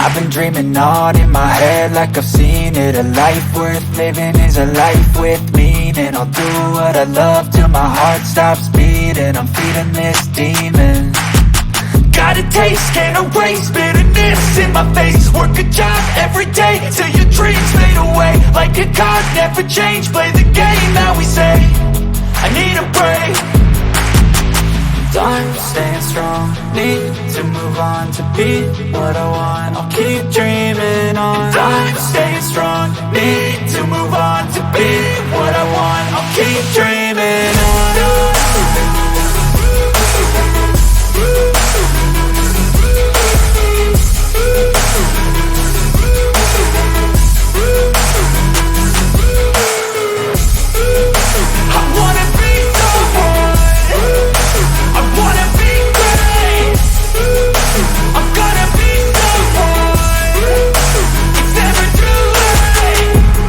I've been dreaming on in my head like I've seen it. A life worth living is a life with meaning. I'll do what I love till my heart stops beating. I'm feeding this demon. Got a taste, can't erase bitterness in my face. Work a job every day till your dreams fade away. Like a card, never change, play the game that we say. I need a break. I'm staying strong, need to move on to be what I want. I'll keep dreaming on. I'm staying strong, need to move on to be what I want. I'll keep dreaming on.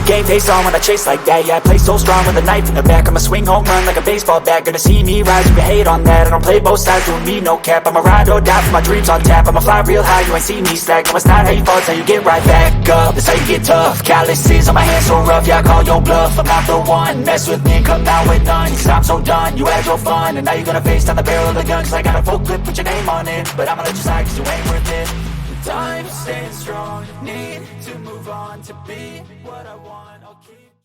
Game face on when I chase like that. Yeah, I play so strong with a knife in the back. I'ma swing home run like a baseball bat. Gonna see me rise, you can hate on that. I don't play both sides, doing me no cap. I'ma ride or die for my dreams on tap. I'ma fly real high, you ain't see me slack. No, it's not how you fall, it's how you get right back up. That's how you get tough. Calluses on my hands so rough, yeah, I call your bluff. I'm not the one, mess with me, come down with none. Cause I'm so done, you had your fun. And now you're gonna face down the barrel of the gun. Cause I got a full clip, put your name on it. But I'ma let you slide cause you ain't worth it. Time staying strong, need to move on to be what I want.